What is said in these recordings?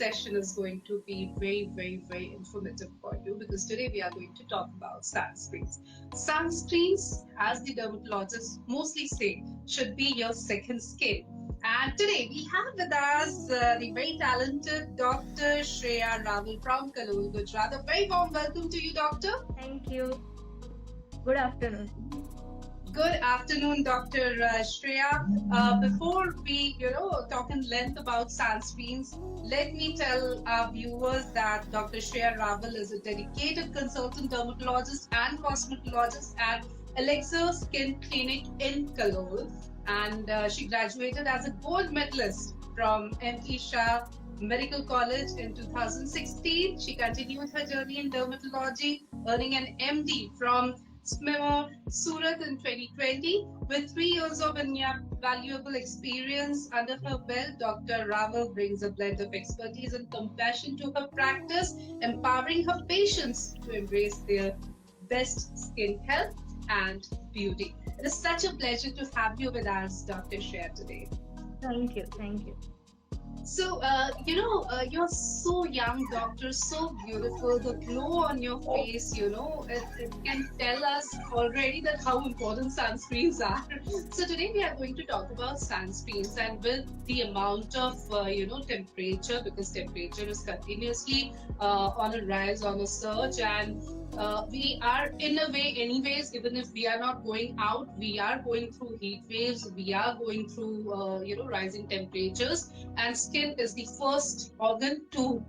session is going to be very, very, very informative for you because today we are going to talk about sunscreens. Sunscreens, as the dermatologists mostly say, should be your second skin. And today we have with us the very talented Dr. Shreya Raval from Kalol, Gujarat. A very warm welcome to you, Doctor. Thank you. Good afternoon. Good afternoon, Dr. Shreya. Before we, talk in length about sunscreens, let me tell our viewers that Dr. Shreya Raval is a dedicated consultant dermatologist and cosmetologist at Elixir Skin Clinic in Kalol. And she graduated as a gold medalist from M.E. Shah Medical College in 2016. She continued her journey in dermatology, earning an MD from SMIMO Surat in 2020. With 3 years of invaluable experience under her belt, Dr. Raval brings a blend of expertise and compassion to her practice, empowering her patients to embrace their best skin health and beauty. It is such a pleasure to have you with us, Dr. Share, today. Thank you. Thank you. So, you're so young, doctor, so beautiful. The glow on your face, it can tell us already that how important sunscreens are. So today we are going to talk about sunscreens and with the amount of, temperature, because temperature is continuously on a rise, on a surge, and we are in a way anyways, even if we are not going out, we are going through heat waves, we are going through, rising temperatures, and skin is the first organ to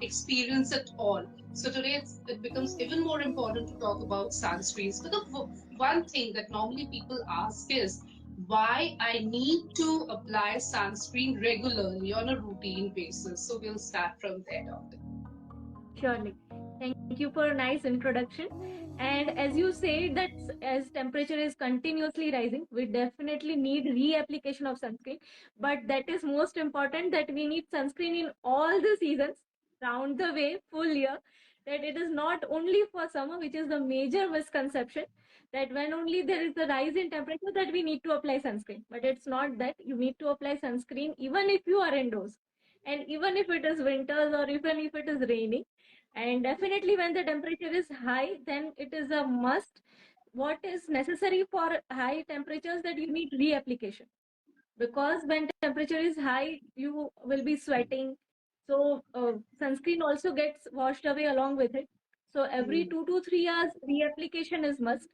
experience it all. So today it becomes even more important to talk about sunscreens. But the one thing that normally people ask is why I need to apply sunscreen regularly on a routine basis. So we'll start from there, doctor. Surely. Thank you for a nice introduction. And as you say, that as temperature is continuously rising, we definitely need reapplication of sunscreen. But that is most important that we need sunscreen in all the seasons, round the way, full year. That it is not only for summer, which is the major misconception. That when only there is a rise in temperature, that we need to apply sunscreen. But it's not that you need to apply sunscreen even if you are indoors, and even if it is winters or even if it is raining. And definitely when the temperature is high, then it is a must. What is necessary for high temperatures, that you need reapplication, because when temperature is high you will be sweating, so sunscreen also gets washed away along with it. So every Hmm. 2 to 3 hours reapplication is must.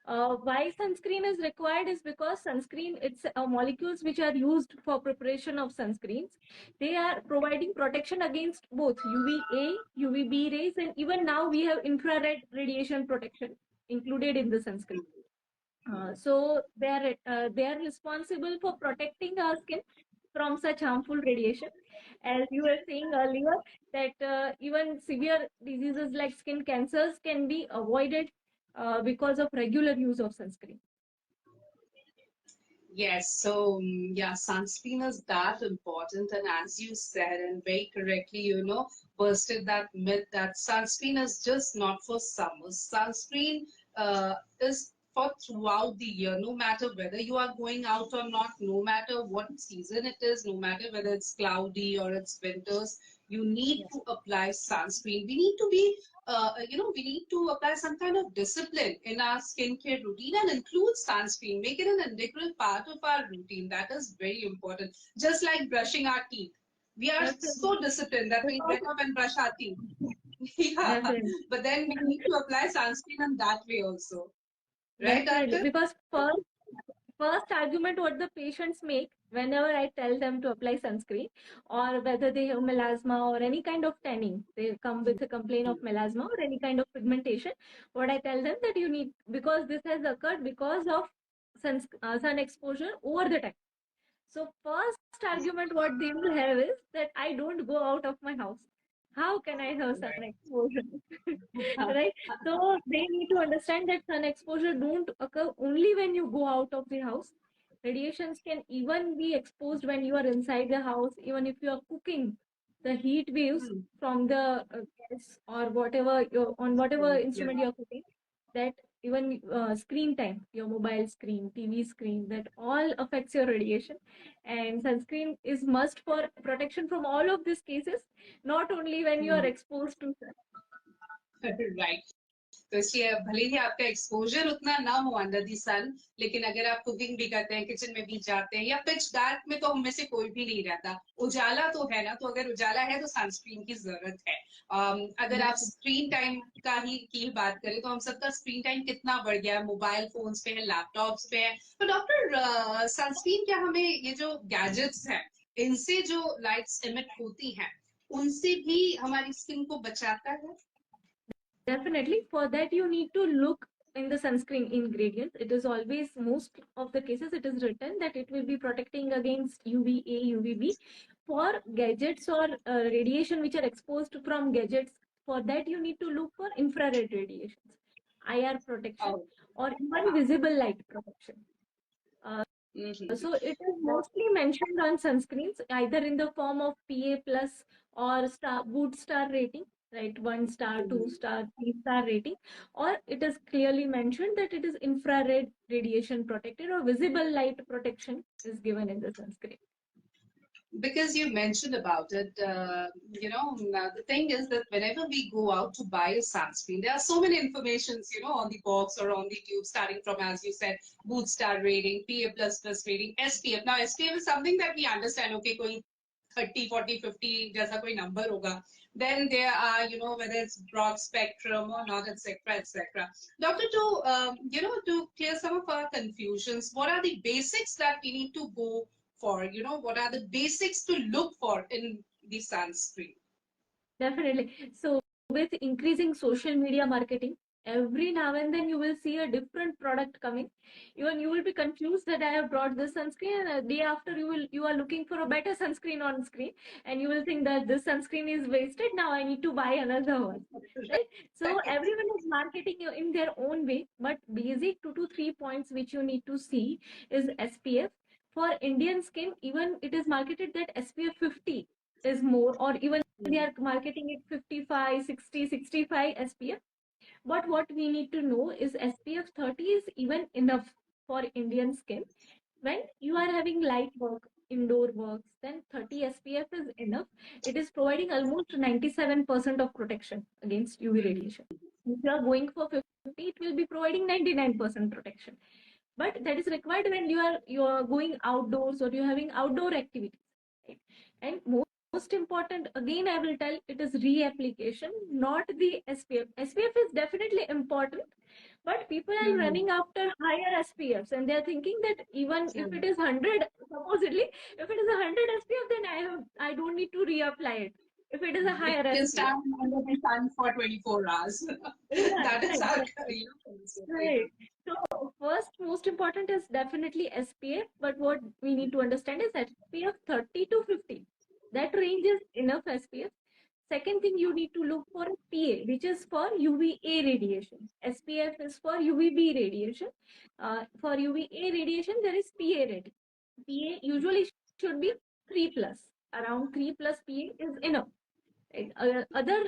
Why sunscreen is required is because sunscreen, it's molecules which are used for preparation of sunscreens. They are providing protection against both UVA, UVB rays, and even now we have infrared radiation protection included in the sunscreen. So they are responsible for protecting our skin from such harmful radiation. As you were saying earlier, that even severe diseases like skin cancers can be avoided because of regular use of sunscreen. Yes, so sunscreen is that important, and as you said, and very correctly, busted that myth that sunscreen is just not for summer. Sunscreen is for throughout the year, no matter whether you are going out or not, no matter what season it is, no matter whether it's cloudy or it's winters, you need Yeah. to apply sunscreen. We need to be we need to apply some kind of discipline in our skincare routine and include sunscreen. Make it an integral part of our routine. That is very important. Just like brushing our teeth. We are so Definitely. disciplined that we Because, get up and brush our teeth. Yeah. definitely. But then we need to apply sunscreen in that way also. Right, Definitely. doctor? Because first argument what the patients make whenever I tell them to apply sunscreen, or whether they have melasma or any kind of tanning, they come with a complaint of melasma or any kind of pigmentation. What I tell them, that you need, because this has occurred because of sun exposure over the time. So first argument what they will have is that I don't go out of my house. How can I have sun exposure? Right? So they need to understand that sun exposure don't occur only when you go out of the house. Radiations can even be exposed when you are inside the house, even if you are cooking. The heat waves from the gas or whatever on whatever Yeah. instrument you are cooking, that even screen time, your mobile screen, TV screen, that all affects your radiation. And sunscreen is must for protection from all of these cases, not only when you are exposed to sun. Right तो इसलिए भले ही आपका exposure उतना ना हो under the सन, लेकिन अगर आप कुकिंग भी करते हैं, किचन में भी जाते हैं, या पिच डार्क में तो हम में से कोई भी नहीं रहता, उजाला तो है ना, तो अगर उजाला है तो सनस्क्रीन की जरूरत है। अगर आप स्क्रीन टाइम की बात करें तो हम सबका स्क्रीन टाइम कितना बढ़ गया है, मोबाइल फोन्स पे है, लैपटॉप्स पे है। तो डॉक्टर सनस्क्रीन क्या हमें ये जो गैजेट्स हैं इनसे जो लाइट्स इमिट होती हैं उनसे भी हमारी स्किन को बचाता है? Definitely, for that you need to look in the sunscreen ingredients. It is always, most of the cases, it is written that it will be protecting against UVA, UVB. For gadgets or radiation which are exposed from gadgets, for that you need to look for infrared radiations, IR protection, or even visible light protection. So it is mostly mentioned on sunscreens, either in the form of PA plus or Wood star rating, right? 1 star, 2 star, 3 star rating, or it is clearly mentioned that it is infrared radiation protected or visible light protection is given in the sunscreen. Because you mentioned about it, the thing is that whenever we go out to buy a sunscreen, there are so many informations, on the box or on the tube, starting from, as you said, Boot Star rating, PA++ rating, SPF. Now, SPF is something that we understand, okay, koi 30, 40, 50 jaisa koi number hoga. Then there are, whether it's broad spectrum or not, etc., etc. Doctor, to clear some of our confusions, what are the basics that we need to go for? What are the basics to look for in the sunscreen? Definitely. So with increasing social media marketing, every now and then you will see a different product coming. Even you will be confused that I have brought this sunscreen, and a day after you are looking for a better sunscreen on screen, and you will think that this sunscreen is wasted. Now I need to buy another one. Right? So everyone is marketing in their own way, but basic 2 to 3 points which you need to see is SPF. For Indian skin, even it is marketed that SPF 50 is more, or even they are marketing it 55, 60, 65 SPF. But what we need to know is SPF 30 is even enough for Indian skin. When you are having light work, indoor works, then 30 SPF is enough. It is providing almost 97% of protection against UV radiation. If you are going for 50, it will be providing 99% protection. But that is required when you are going outdoors or you're having outdoor activities. Right? And most important, again, I will tell, it is reapplication, not the SPF. SPF is definitely important, but people are running after higher SPFs, and they're thinking that even if it is 100, supposedly, if it is 100 SPF, then I don't need to reapply it. If it is a higher SPF, can stand under the sun for 24 hours. That is our right. So first, most important is definitely SPF, but what we need to understand is SPF 30 to 50. That range is enough SPF. Second thing you need to look for is PA, which is for UVA radiation. SPF is for UVB radiation. For UVA radiation, there is PA rating. PA usually should be 3 plus. Around 3 plus PA is enough. Other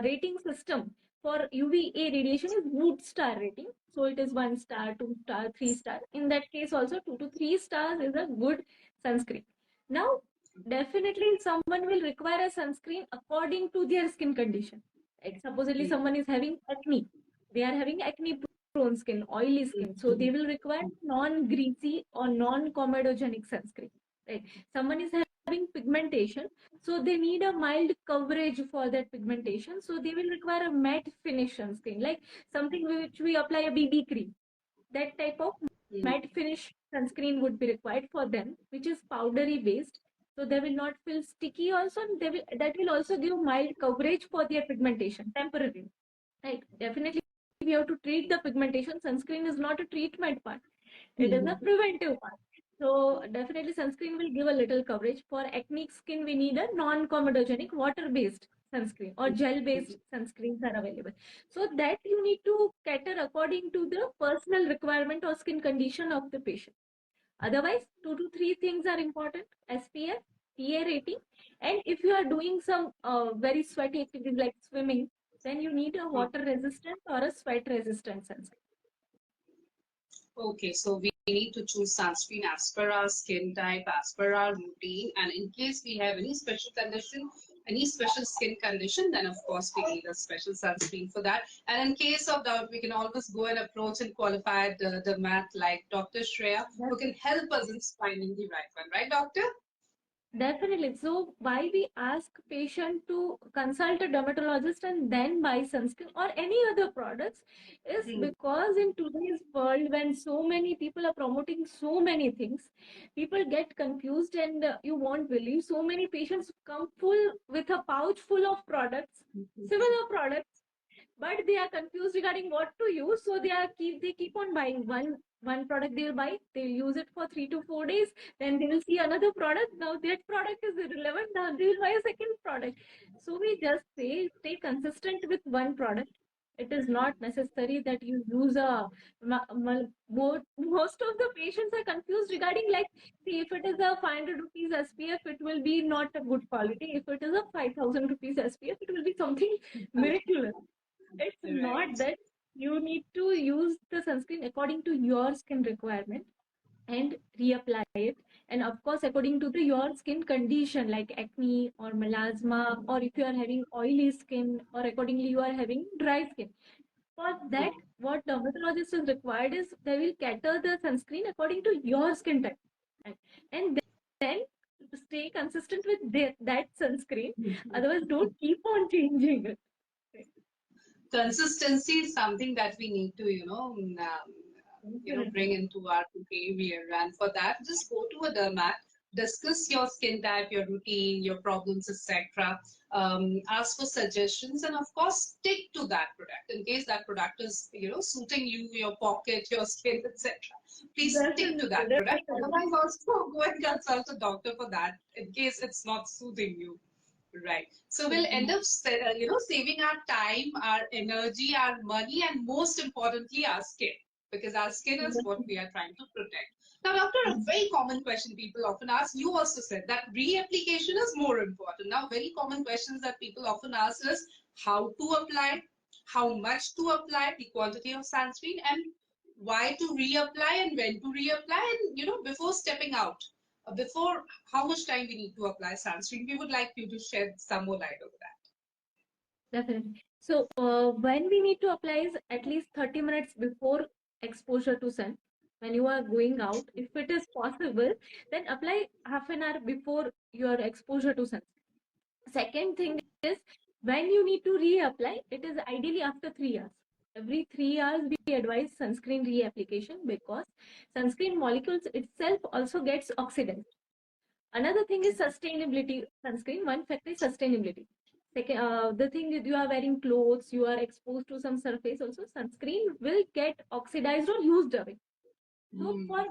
rating system for UVA radiation is Wood star rating. So it is 1 star, 2 star, 3 star. In that case, also 2 to 3 stars is a good sunscreen. Now, definitely someone will require a sunscreen according to their skin condition. Like supposedly someone is having acne. They are having acne prone skin, oily skin. So they will require non-greasy or non-comedogenic sunscreen. Right? Someone is having pigmentation, so they need a mild coverage for that pigmentation. So they will require a matte finish sunscreen, like something which we apply a BB cream. That type of matte finish sunscreen would be required for them, which is powdery based. So they will not feel sticky also. That will also give mild coverage for their pigmentation temporarily. Right? Definitely we have to treat the pigmentation. Sunscreen is not a treatment part. It is a preventive part. So definitely sunscreen will give a little coverage. For acne skin, we need a non-comedogenic water-based sunscreen or gel-based sunscreens are available. So that you need to cater according to the personal requirement or skin condition of the patient. Otherwise, 2 to 3 things are important: SPF, PA rating, and if you are doing some very sweaty activities like swimming, then you need a water resistant or a sweat resistant sunscreen. Okay, so we need to choose sunscreen as per our skin type, as per our routine, and in case we have any special condition, any special skin condition, then of course we need a special sunscreen for that. And in case of doubt, we can always go and approach and qualified dermat like Dr. Shreya, who can help us in finding the right one, right, doctor? Definitely. So why we ask patient to consult a dermatologist and then buy sunscreen or any other products is Hmm. because in today's world when so many people are promoting so many things, people get confused and you won't believe so many patients come full with a pouch full of products, similar products, but they are confused regarding what to use, so they keep on buying one product. They'll buy, they'll use it for 3 to 4 days, then they will see another product. Now that product is irrelevant, now they will buy a second product. So we just say stay consistent with one product. It is not necessary that you use a most of the patients are confused regarding, like, see, if it is a 500 rupees SPF, it will be not a good quality. If it is a 5,000 rupees SPF, it will be something miraculous. It's not Right. that. You need to use the sunscreen according to your skin requirement and reapply it. And of course, according to your skin condition, like acne or melasma, or if you are having oily skin, or accordingly you are having dry skin. For that, what dermatologist is required is they will cater the sunscreen according to your skin type. Right? And then stay consistent with that sunscreen. Otherwise, don't keep on changing it. Consistency is something that we need to Definitely. bring into our behavior, and for that just go to a dermat, discuss your skin type, your routine, your problems, etc. Ask for suggestions, and of course stick to that product in case that product is suiting you, your pocket, your skin, etc. Please stick to Definitely, that product. definitely. Otherwise also go and consult a doctor for that in case it's not suiting you. Right. So we'll end up, saving our time, our energy, our money, and most importantly, our skin, because our skin is what we are trying to protect. Now, doctor, a very common question people often ask, you also said that reapplication is more important. Now, very common questions that people often ask is how to apply, how much to apply, the quantity of sunscreen, and why to reapply and when to reapply, and before stepping out, before how much time we need to apply sunscreen. We would like you to shed some more light over that. Definitely. So, when we need to apply is at least 30 minutes before exposure to sun. When you are going out, if it is possible, then apply half an hour before your exposure to sun. Second thing is, when you need to reapply, it is ideally after 3 hours. Every 3 hours, we advise sunscreen reapplication because sunscreen molecules itself also gets oxidized. Another thing is sustainability sunscreen. One factor is sustainability. Second, the thing is you are wearing clothes, you are exposed to some surface also, sunscreen will get oxidized or used away. So Mm. for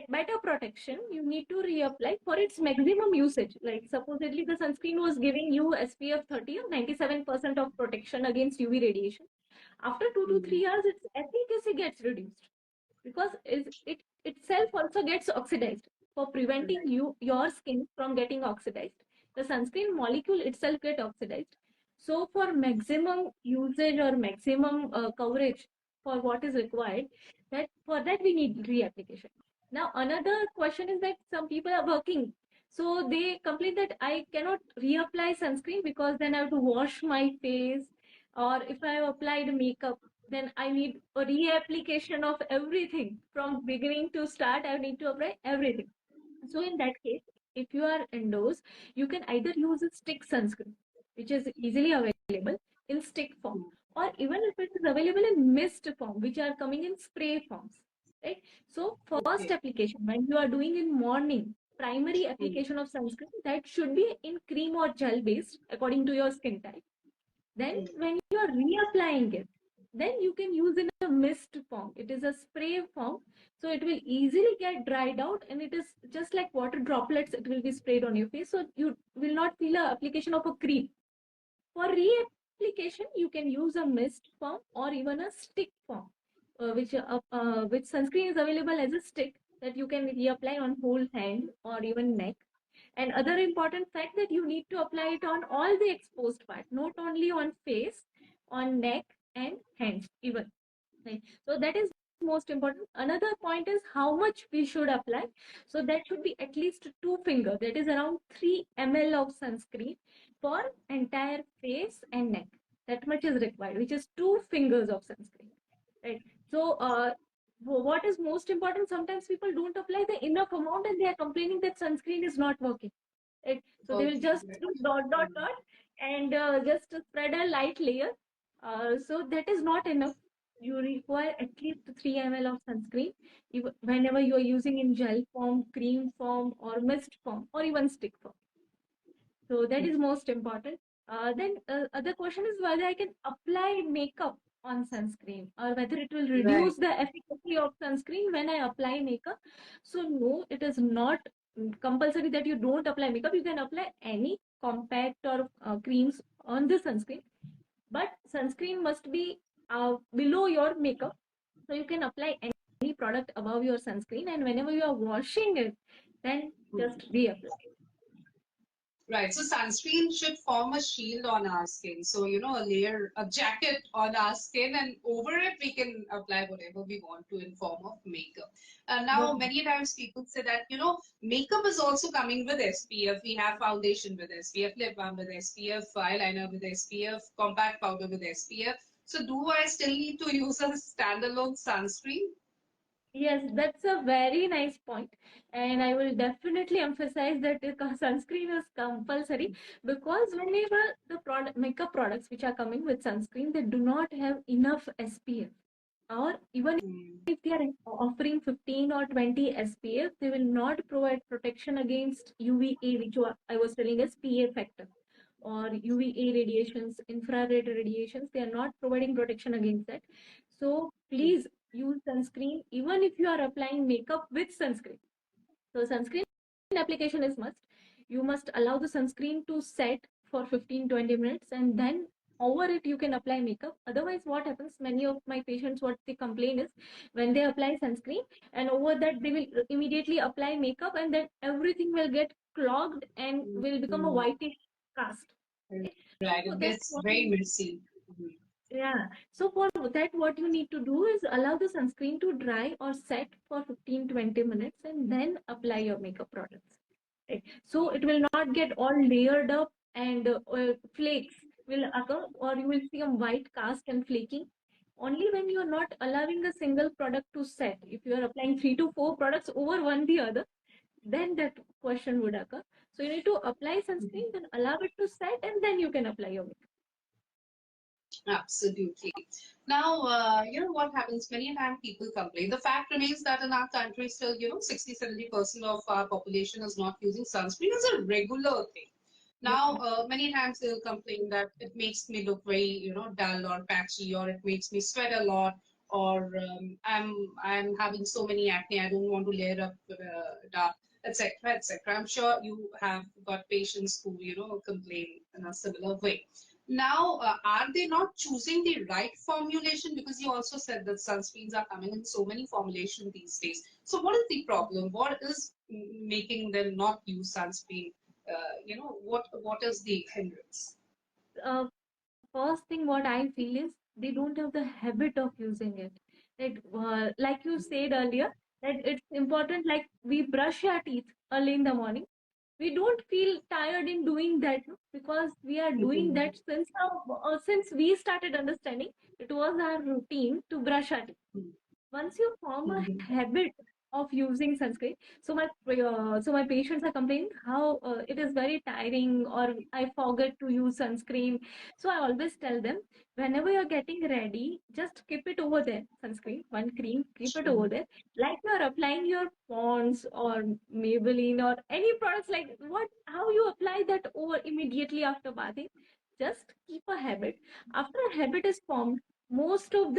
better protection, you need to reapply for its maximum usage. Like supposedly the sunscreen was giving you SPF 30 or 97% of protection against UV radiation. After 2 to 3 hours, its efficacy gets reduced because it itself also gets oxidized. For preventing Right. your skin from getting oxidized, the sunscreen molecule itself get oxidized. So for maximum usage or maximum coverage for what is required, that for that we need reapplication. Now another question is that some people are working, so they complain that I cannot reapply sunscreen because then I have to wash my face, or if I have applied makeup, then I need a reapplication of everything from beginning to start. I need to apply everything. So in that case, if you are indoors, you can either use a stick sunscreen, which is easily available in stick form, or even if it is available in mist form, which are coming in spray forms. Right. So first Okay. application when you are doing in morning, primary Mm. application of sunscreen that should be in cream or gel based according to your skin type. Then Mm. when you are reapplying it, then you can use in a mist form. It is a spray form, so it will easily get dried out, and it is just like water droplets. It will be sprayed on your face, so you will not feel a application of a cream. For reapplication, you can use a mist form or even a stick form, which sunscreen is available as a stick that you can reapply on whole hand or even neck. And other important fact that you need to apply it on all the exposed part, not only on face, on neck and hands even. Right. So that is most important. Another point is how much we should apply. So that should be at least 2 finger. That is around 3 ml of sunscreen for entire face and neck. That much is required, which is 2 fingers of sunscreen. Right. So what is most important? Sometimes people don't apply the enough amount and they are complaining that sunscreen is not working. Right. So they will Okay. just do dot dot dot and just spread a light layer. So that is not enough. You require at least 3 ml of sunscreen whenever you are using in gel form, cream form, or mist form, or even stick form. So that is most important. Then other question is whether I can apply makeup on sunscreen or whether it will Right. reduce the efficacy of sunscreen when I apply makeup. So no, it is not compulsory that you don't apply makeup. You can apply any compact or creams on the sunscreen, but sunscreen must be below your makeup. So you can apply any product above your sunscreen, and whenever you are washing it, then just reapply. Right. So sunscreen should form a shield on our skin. So, a layer, a jacket on our skin, and over it we can apply whatever we want to in form of makeup. Now, Definitely. many times people say that, makeup is also coming with SPF. We have foundation with SPF, lip balm with SPF, eyeliner with SPF, compact powder with SPF. So, do I still need to use a standalone sunscreen? Yes, that's a very nice point, and I will definitely emphasize that the sunscreen is compulsory because whenever the product makeup products which are coming with sunscreen, they do not have enough SPF, or even Mm. if they are offering 15 or 20 SPF, they will not provide protection against UVA, which I was telling as PA factor, or UVA radiations, infrared radiations. They are not providing protection against that. So please use sunscreen even if you are applying makeup with sunscreen. So sunscreen application is must. You must allow the sunscreen to set for 15-20 minutes, and then over it you can apply makeup. Otherwise, what happens? Many of my patients, what they complain is when they apply sunscreen and over that they will immediately apply makeup, and then everything will get clogged and will become a Mm. whitish cast. Okay? So Right. for It that, gets very messy. Mhm. yeah. So for that, what you need to do is allow the sunscreen to dry or set for 15-20 minutes and then apply your makeup products. Right. So it will not get all layered up and flakes will occur, or you will see a white cast and flaking. Only when you are not allowing a single product to set. If you are applying 3 to 4 products over one the other, then that question would occur. So you need to apply sunscreen, then allow it to set, and then you can apply your makeup. Absolutely. Now, what happens many times people complain. The fact remains that in our country still, 60-70% of our population is not using sunscreen as a regular thing. Now, Definitely. many times they'll complain that it makes me look very, dull or patchy, or it makes me sweat a lot, or I'm having so many acne, I don't want to layer up dark, etc., etc. I'm sure you have got patients who, complain in a similar way. Now, are they not choosing the right formulation? Because you also said that sunscreens are coming in so many formulations these days. So, what is the problem? What is making them not use sunscreen? What is the hindrance? Uh, First thing what I feel is they don't have the habit of using it. Like you said earlier, that it's important. Like we brush our teeth early in the morning, we don't feel tired in doing that, no? Because we are doing Mhm. that since we started understanding. It was our routine to brush our teeth. Once you form a Mhm. habit of using sunscreen, so my patients are complaining how it is very tiring, or I forget to use sunscreen. So I always tell them, whenever you're getting ready, just keep it over there, sunscreen, one cream, keep it over True. there, like you're applying your Pond's or Maybelline or any products, like what how you apply that over immediately after bathing. Just keep a habit. After a habit is formed, most of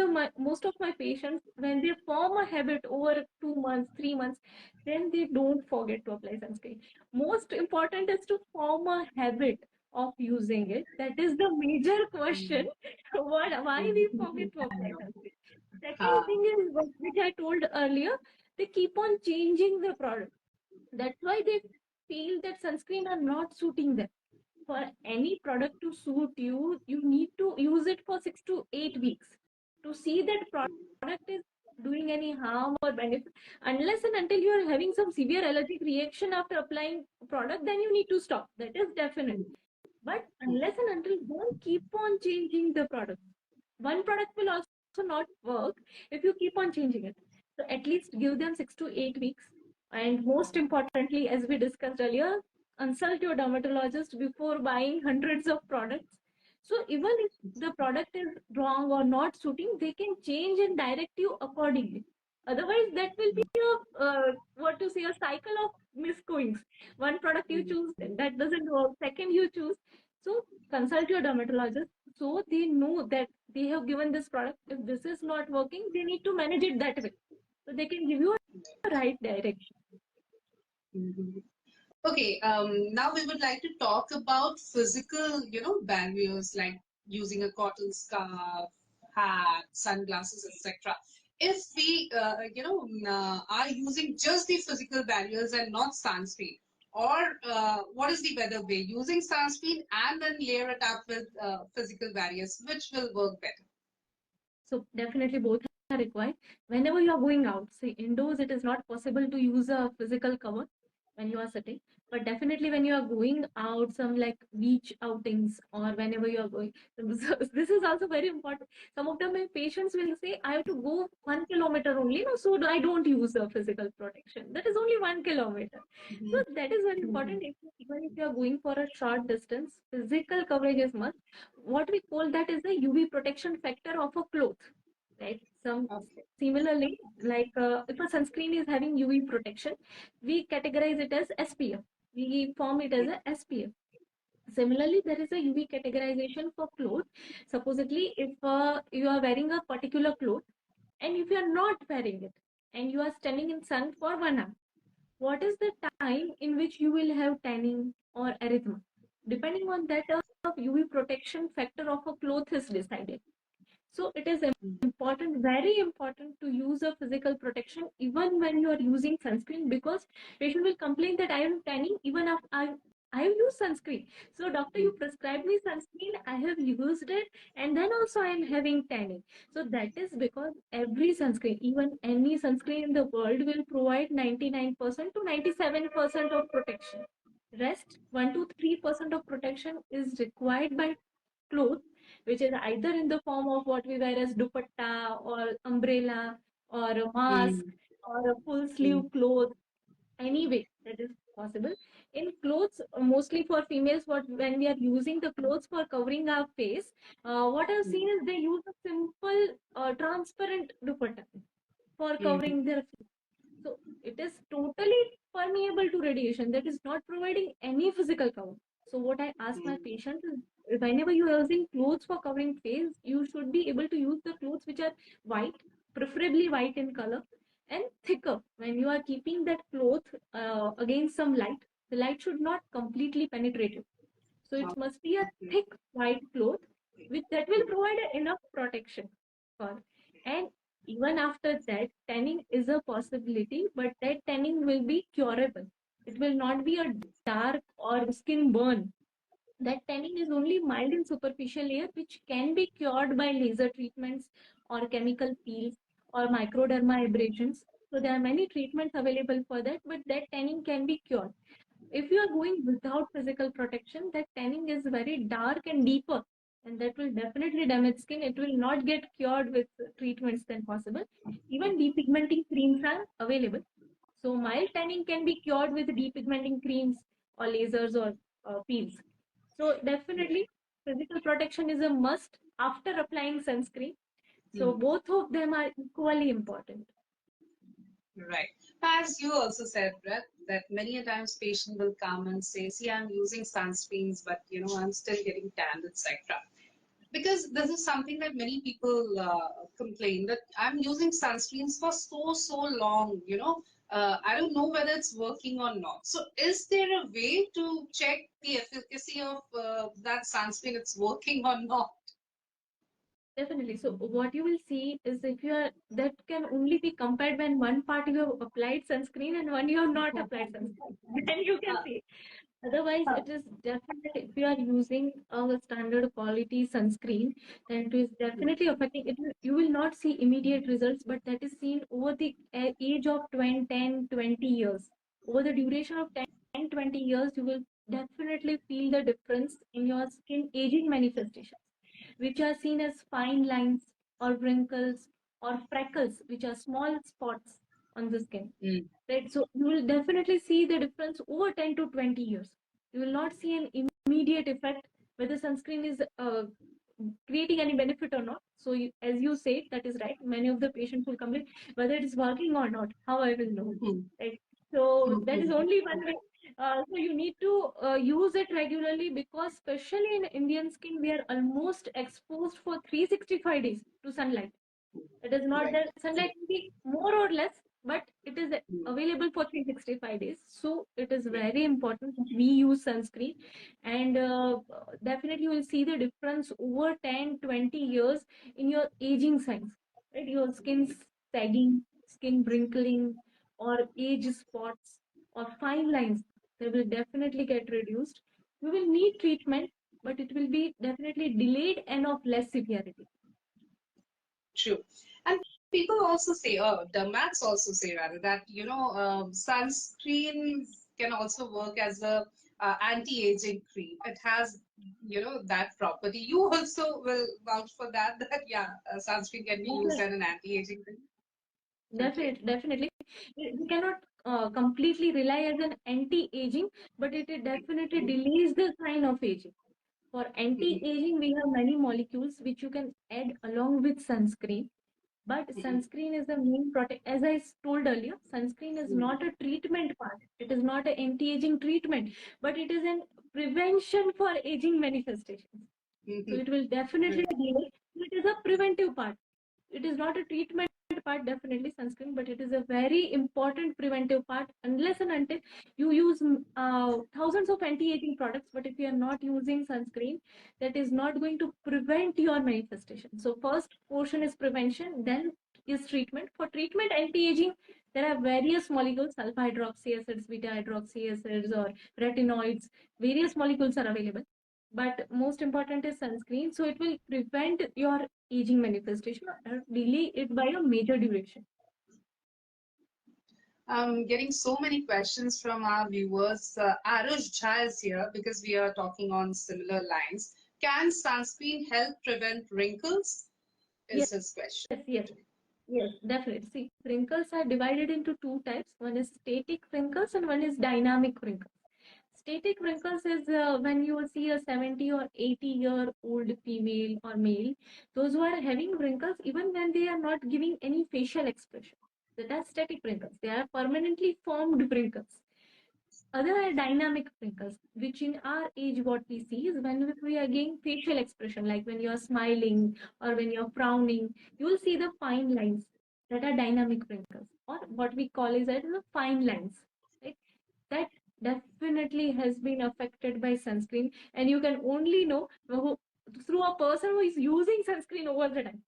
my patients, when they form a habit over 2 months, 3 months, then they don't forget to apply sunscreen. Most important is to form a habit of using it. That is the major question. Mhm. Why we forget to I apply know. sunscreen. Second Ah. thing is which I told earlier, they keep on changing the product. That's why they feel that sunscreen are not suiting them. For any product to suit you, you need to use it for 6 to 8 weeks to see that product is doing any harm or benefit. Unless and until you are having some severe allergic reaction after applying product, then you need to stop. That is definite. But unless and until, don't keep on changing the product. One product will also not work if you keep on changing it. So at least give them 6 to 8 weeks. And most importantly, as we discussed earlier, consult your dermatologist before buying hundreds of products. So even if the product is wrong or not suiting, they can change and direct you accordingly. Otherwise, that will be a what to say, a cycle of misgoings. One product you choose, that doesn't work. Second you choose. So consult your dermatologist so they know that they have given this product. If this is not working, they need to manage it that way. So they can give you a right direction. Mhm. Okay, now we would like to talk about physical, barriers like using a cotton scarf, hat, sunglasses, etc. If we, are using just the physical barriers and not sunscreen, or what is the better way? Using sunscreen and then layer it up with physical barriers, which will work better? So definitely both are required. Whenever you are going out, say indoors, it is not possible to use a physical cover when you are sitting. But definitely when you are going out, some like beach outings or whenever you are going, so this is also very important. Some of them, my patients will say, I have to go 1 kilometer only, no, so I don't use a physical protection. That is only 1 kilometer. So Mhm. that is very Mhm. important. Even if you are going for a short distance, physical coverage is must. What we call that is the UV protection factor of a cloth, right? Some Okay. similarly, like if a sunscreen is having UV protection, we categorize it as SPF. We form it as a SPF. Similarly, there is a UV categorization for clothes. Supposedly, if you are wearing a particular cloth and if you are not wearing it and you are standing in sun for 1 hour, what is the time in which you will have tanning or erythema? Depending on that, UV protection factor of a cloth is decided. So it is important, very important to use a physical protection even when you are using sunscreen, because patient will complain that I am tanning even after I have used sunscreen. So doctor, you prescribed me sunscreen, I have used it, and then also I am having tanning. So that is because every sunscreen, even any sunscreen in the world, will provide 99% to 97% of protection. Rest 1 to 3% of protection is required by clothes, which is either in the form of what we wear as dupatta or umbrella or a mask Mm. or a full sleeve Mm. cloth, any way that is possible. In clothes, mostly for females, what when we are using the clothes for covering our face, what I've seen is they use a simple transparent dupatta for Mm. covering their face. So it is totally permeable to radiation. That is not providing any physical cover. So what I ask my Mm. patient is, whenever you are using clothes for covering face, you should be able to use the clothes which are white, preferably white in color, and thicker. When you are keeping that cloth against some light, the light should not completely penetrate it. So it must be a Okay. thick white cloth which that will provide enough protection for. And even after that, tanning is a possibility, but that tanning will be curable. It will not be a dark or skin burn. That tanning is only mild and superficial layer, which can be cured by laser treatments or chemical peels or microderma abrasions. So there are many treatments available for that, but that tanning can be cured. If you are going without physical protection, that tanning is very dark and deeper, and that will definitely damage skin. It will not get cured with treatments then possible. Even depigmenting creams are available. So mild tanning can be cured with depigmenting creams or lasers or peels. So definitely physical protection is a must after applying sunscreen. So Mm. both of them are equally important. Right. As you also said, Brett, that many a times patient will come and say, see, I'm using sunscreens, but I'm still getting tanned, etc. Because this is something that many people complain that I'm using sunscreens for so long, I don't know whether it's working or not. So is there a way to check the efficacy of that sunscreen, it's working or not? Definitely. So what you will see is, if you are, that can only be compared when one part you have applied sunscreen and one you have not applied sunscreen. Then you can see. Otherwise, it is definitely, if you are using a standard quality sunscreen, then it is definitely affecting it. You will not see immediate results, but that is seen over the age of 20, 10, 20 years. Over the duration of 10, 20 years, you will definitely feel the difference in your skin aging manifestations, which are seen as fine lines or wrinkles or freckles, which are small spots on the skin. Mm. Right? So you will definitely see the difference over 10 to 20 years. You will not see an immediate effect whether sunscreen is creating any benefit or not. So as you say, that is right. Many of the patients will complain whether it is working or not. How I will know, Mhm. right? So that is Mhm. only one way. So you need to use it regularly, because especially in Indian skin, we are almost exposed for 365 days to sunlight. It is not Right. that sunlight will be more or less, but it is Mm. available for 365 days. So it is very important that we use sunscreen, and definitely you will see the difference over 10, 20 years in your aging signs. Right? Your skin sagging, skin wrinkling, or age spots, or fine lines, they will definitely get reduced. You will need treatment, but it will be definitely delayed and of less severity. True. And people also say, dermats also say rather that, sunscreens can also work as a anti-aging cream. It has, that property. You also will vouch for that, that yeah, sunscreen can be used as an anti-aging cream. Okay. Definitely, definitely. We cannot completely rely as an anti-aging, but it definitely delays the sign of aging. For Mhm. anti-aging, we have many molecules which you can add along with sunscreen. But Mhm. sunscreen is the main protect. As told earlier, sunscreen is Mhm. not a treatment part. It is not an anti-aging treatment, but it is an prevention for aging manifestations. So Mhm. it will definitely Right. delay. It is a preventive part. It is not a treatment part, definitely sunscreen, but it is a very important preventive part. Unless and until you use thousands of anti-aging products, but if you are not using sunscreen, that is not going to prevent your manifestation. So first portion is prevention, then is treatment. For treatment, anti-aging, there are various molecules, alpha hydroxy acids, beta hydroxy acids, or retinoids. Various molecules are available, but most important is sunscreen, so it will prevent your aging manifestation or delay it by a major duration. I'm getting so many questions from our viewers. Arush Jha is here because we are talking on similar lines. Can sunscreen help prevent wrinkles? Yes, Is his question. yes, yes, definitely. See, wrinkles are divided into two types. One is static wrinkles and one is dynamic wrinkles. Static wrinkles is when you see a 70 or 80-year-old female or male, those who are having wrinkles even when they are not giving any facial expression. That are static wrinkles. They are permanently formed wrinkles. Other are dynamic wrinkles, which in our age what we see is when we are getting facial expression, like when you're smiling or when you're frowning, you will see the fine lines that are dynamic wrinkles, or what we call is that the fine lines. Right? That definitely has been affected by sunscreen, and you can only know through a person who is using sunscreen over the time.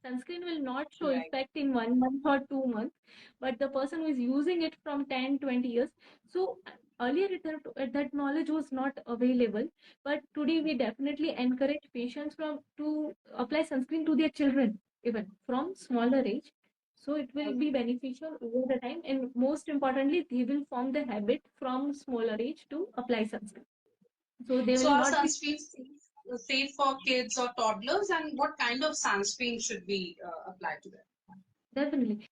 Sunscreen will not show Right. effect in 1 month or 2 months, but the person who is using it from 10, 20 years. So earlier that knowledge was not available, but today we definitely encourage patients to apply sunscreen to their children, even from smaller age. So it will be Okay. beneficial over the time, and most importantly, they will form the habit from smaller age to apply sunscreen. So they So will are not be sunscreens safe for kids or toddlers, and what kind of sunscreen should we apply to them? definitely.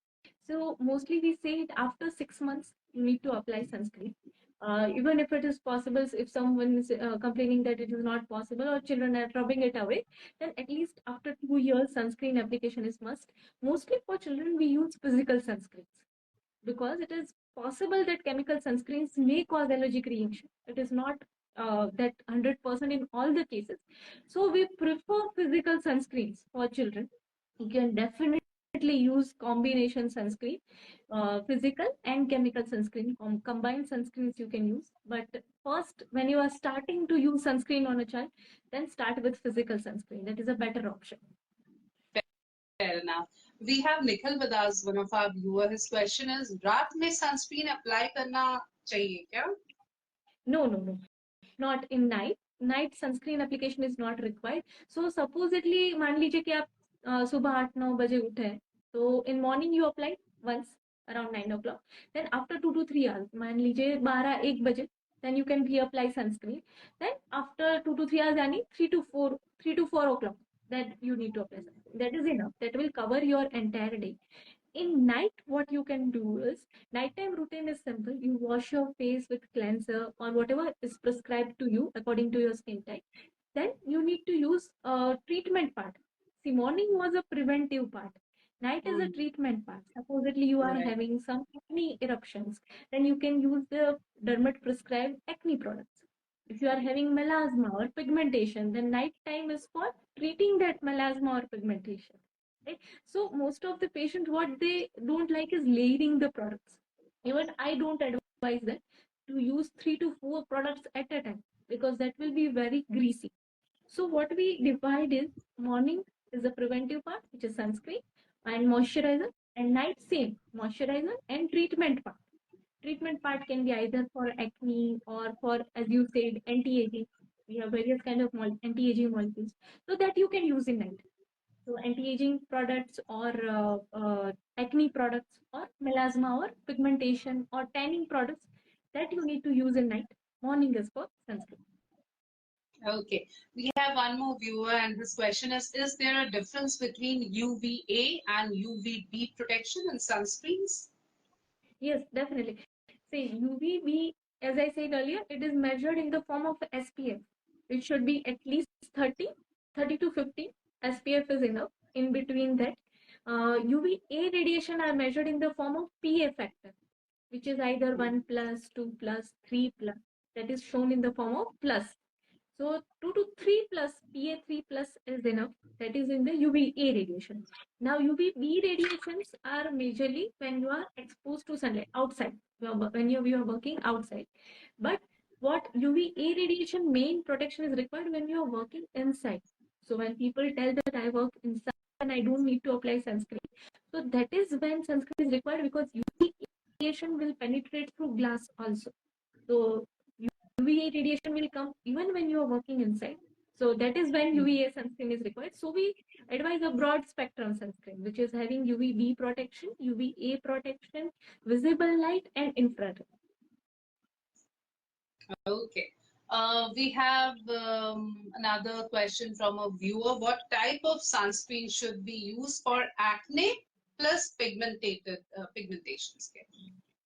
So mostly we say it after 6 months you need to apply sunscreen. Even if it is possible, if someone is complaining that it is not possible or children are rubbing it away, then at least after 2 years sunscreen application is must. Mostly for children we use physical sunscreens, because it is possible that chemical sunscreens may cause allergic reaction. It is not that 100% in all the cases. So we prefer physical sunscreens for children. You can definitely use combination sunscreen, physical and chemical sunscreen, combined sunscreens you can use. But first, when you are starting to use sunscreen on a child, then start with physical sunscreen. That is a better option. Fair enough. We have Nikhil with us, one of our viewer. His question is, रात में sunscreen apply करना चाहिए क्या? No. Not in night. Night sunscreen application is not required. So supposedly मान लीजिए कि आप सुबह 8-9 बजे उठे हैं, तो in morning you apply once around 9 o'clock. Then after 2 to 3 hours, मान लीजिए 12-1 बजे, then you can reapply sunscreen. Then after 2 to 3 hours, यानी 3 to 4 that you need to apply sunscreen. That is enough. That will cover your entire day. In night, what you can do is nighttime routine is simple. You wash your face with cleanser or whatever is prescribed to you according to your skin type. Then you need to use a treatment part. See, morning was a preventive part. Night is a treatment part. Supposedly you are Right. having some acne eruptions, then you can use the dermat prescribed acne products. If you are having melasma or pigmentation, then night time is for treating that melasma or pigmentation. Right? So most of the patients, what they don't like is layering the products. Even I don't advise that to use 3 to 4 products at a time because that will be very greasy. So what we divide is morning is the preventive part, which is sunscreen and moisturizer, and night same moisturizer and treatment part. Treatment part can be either for acne or for, as you said, anti-aging. We have various kind of anti-aging molecules, so that you can use in night. So anti-aging products or acne products or melasma or pigmentation or tanning products that you need to use in night. Morning is for sunscreen. Okay. We have one more viewer, and his question is there a difference between UVA and UVB protection in sunscreens? Yes, definitely. See, UVB, as I said earlier, it is measured in the form of SPF. It should be at least 30 to 50. SPF is enough. In between that, UVA radiation are measured in the form of PA factor, which is either 1 plus, 2 plus, 3 plus. That is shown in the form of plus. So 2 to 3 plus, PA3 plus is enough. That is in the UVA radiation. Now UVB radiations are majorly when you are exposed to sunlight outside, when you are working outside. But what UVA radiation main protection is required when you are working inside. So when people tell that I work inside and I don't need to apply sunscreen, so that is when sunscreen is required because UVA radiation will penetrate through glass also. So UVA radiation will come even when you are working inside. So that is when UVA sunscreen is required. So we advise a broad spectrum sunscreen, which is having UVB protection, UVA protection, visible light, and infrared. Okay. We have another question from a viewer. What type of sunscreen should be used for acne plus pigmentation skin?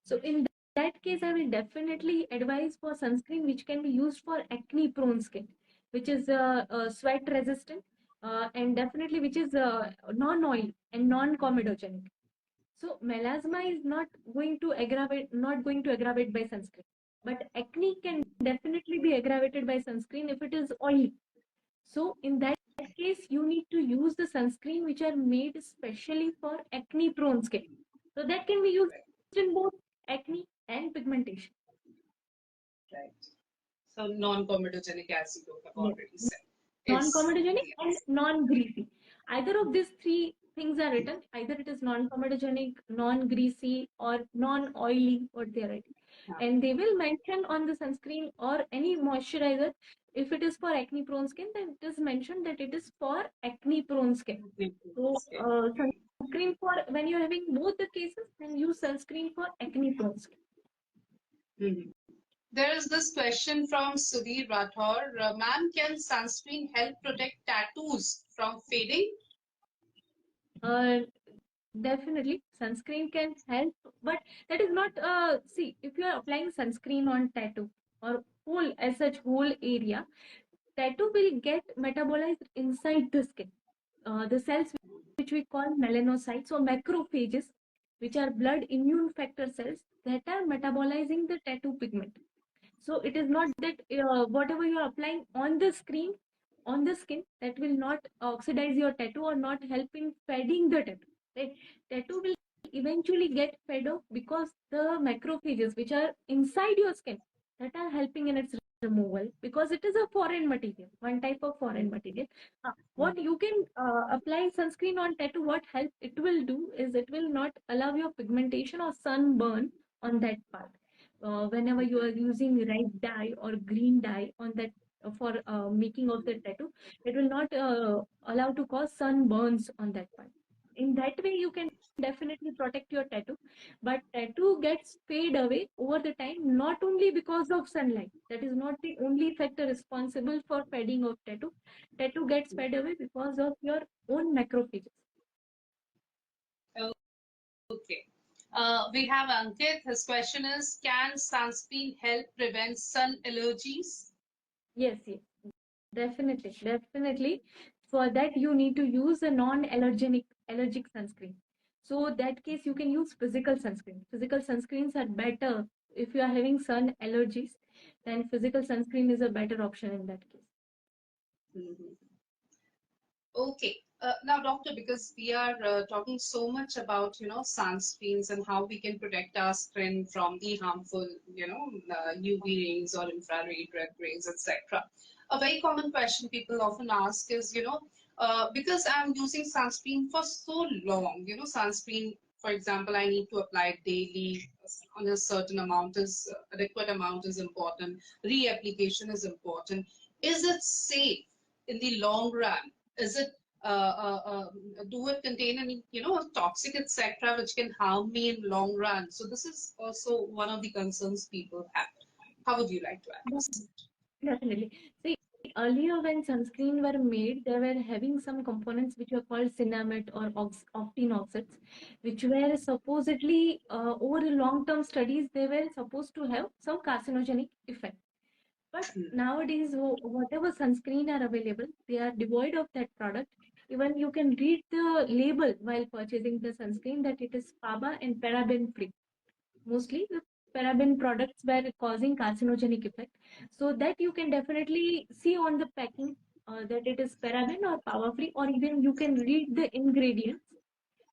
So in that case, I will definitely advise for sunscreen which can be used for acne prone skin, which is sweat resistant and definitely which is non-oil and non-comedogenic. So melasma is not going to aggravate by sunscreen, but acne can definitely be aggravated by sunscreen if it is oily. So in that case, you need to use the sunscreen which are made especially for acne prone skin. So that can be used in both acne and pigmentation. Right. So non-comedogenic, as you have Yes. already said. Non-comedogenic Yes. and non-greasy. Either of these three things are written. Either it is non-comedogenic, non-greasy, or non-oily, what they are writing. And they will mention on the sunscreen or any moisturizer, if it is for acne prone skin, then it is mentioned that it is for acne prone skin. So sunscreen for when you're having both the cases, then use sunscreen for acne prone skin. Mhm. There is this question from Sudhir Rathor. Ma'am, can sunscreen help protect tattoos from fading? Definitely, sunscreen can help, but that is not. See, if you are applying sunscreen on tattoo or whole as such whole area, tattoo will get metabolized inside the skin. The cells which we call melanocytes or macrophages, which are blood immune factor cells that are metabolizing the tattoo pigment. So it is not that whatever you are applying on the screen, on the skin, that will not oxidize your tattoo or not help in fading the tattoo. Right? Tattoo will eventually get fed off because the macrophages which are inside your skin that are helping in its removal because it is a foreign material, one type of foreign material. What you can apply sunscreen on tattoo, what help it will do is it will not allow your pigmentation or sunburn on that part. whenever you are using red dye or green dye on that for making of the tattoo, it will not allow to cause sunburns on that part. In that way, you can definitely protect your tattoo, but tattoo gets fade away over the time, not only because of sunlight. That is not the only factor responsible for fading of tattoo. Tattoo gets fade away because of your own macrophages. Okay. We have Ankit. His question is, can sunscreen help prevent sun allergies? Yes, yes, definitely, definitely. For that, you need to use a allergic sunscreen. So that case, you can use physical sunscreen. Physical sunscreens are better if you are having sun allergies. Then physical sunscreen is a better option in that case. Mhm. Okay. Now, doctor, because we are talking so much about, sunscreens and how we can protect our skin from the harmful, UV rays or infrared red rays, etc. A very common question people often ask is, because I'm using sunscreen for so long, sunscreen, for example, I need to apply it daily on a certain amount is adequate amount is important. Reapplication is important. Is it safe in the long run? Is it do it contain any toxic etc which can harm me in long run? So this is also one of the concerns people have. How would you like to address it? Definitely. See, earlier when sunscreen were made, they were having some components which were called cinnamate or octene oxides, which were supposedly, over the long-term studies, they were supposed to have some carcinogenic effect. But nowadays, whatever sunscreen are available, they are devoid of that product. Even you can read the label while purchasing the sunscreen that it is PABA and paraben free. Mostly the paraben products were causing carcinogenic effect. So that you can definitely see on the packing that it is paraben or power free, or even you can read the ingredients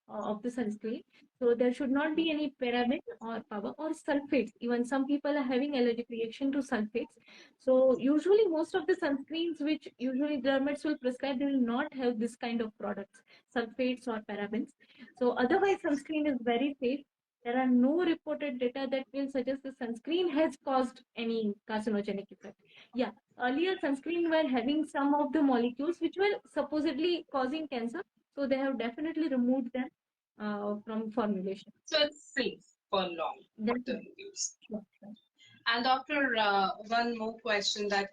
of the sunscreen. So there should not be any paraben or power or sulfates. Even some people are having allergic reaction to sulfates. So usually most of the sunscreens which usually dermats will prescribe, they will not have this kind of products, sulfates or parabens. So otherwise sunscreen is very safe. There are no reported data that will suggest the sunscreen has caused any carcinogenic effect. Yeah, earlier sunscreen were having some of the molecules which were supposedly causing cancer, so they have definitely removed them from formulation. So it's safe for long term Definitely. use. Sure, sure. And doctor, one more question that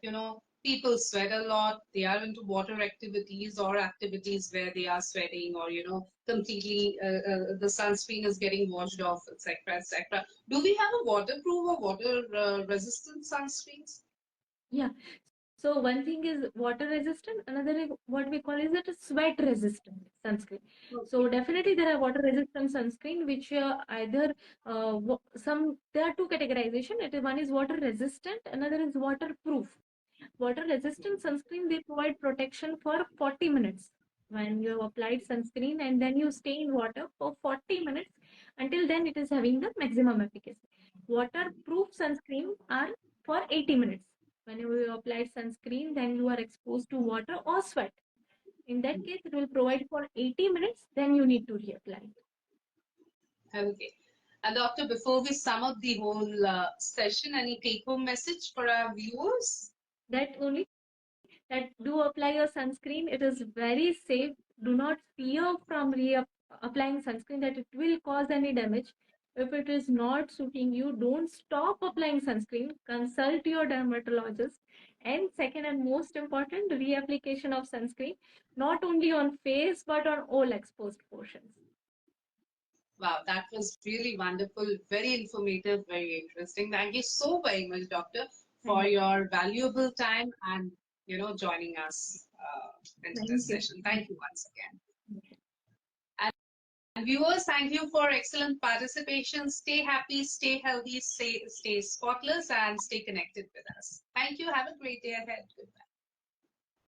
people sweat a lot. They are into water activities or activities where they are sweating, or completely the sunscreen is getting washed off, etc., etc. Do we have a waterproof or water resistant sunscreens? Yeah. So one thing is water resistant, another is what we call is that a sweat resistant sunscreen. So Okay. definitely there are water resistant sunscreen which either some there are two categorization. It is one is water resistant, another is waterproof. Water resistant sunscreen, they provide protection for 40 minutes when you have applied sunscreen, and then you stay in water for 40 minutes. Until then it is having the maximum efficacy. Waterproof sunscreen are for 80 minutes. Whenever you apply sunscreen, then you are exposed to water or sweat. In that case, it will provide for 80 minutes, then you need to reapply. Okay. And doctor, before we sum up the whole session, any take-home message for our viewers? That only, that do apply your sunscreen. It is very safe. Do not fear from applying sunscreen that it will cause any damage. If it is not suiting you, don't stop applying sunscreen. Consult your dermatologist. And second and most important, reapplication of sunscreen, not only on face but on all exposed portions. Wow, that was really wonderful, very informative, very interesting. Thank you so very much, doctor, for Thank, your valuable time and joining us into thank this you. session. Thank Thank you once again. you. And viewers, thank you for excellent participation. Stay happy, stay healthy, stay spotless, and stay connected with us. Thank you. Have a great day ahead. Goodbye.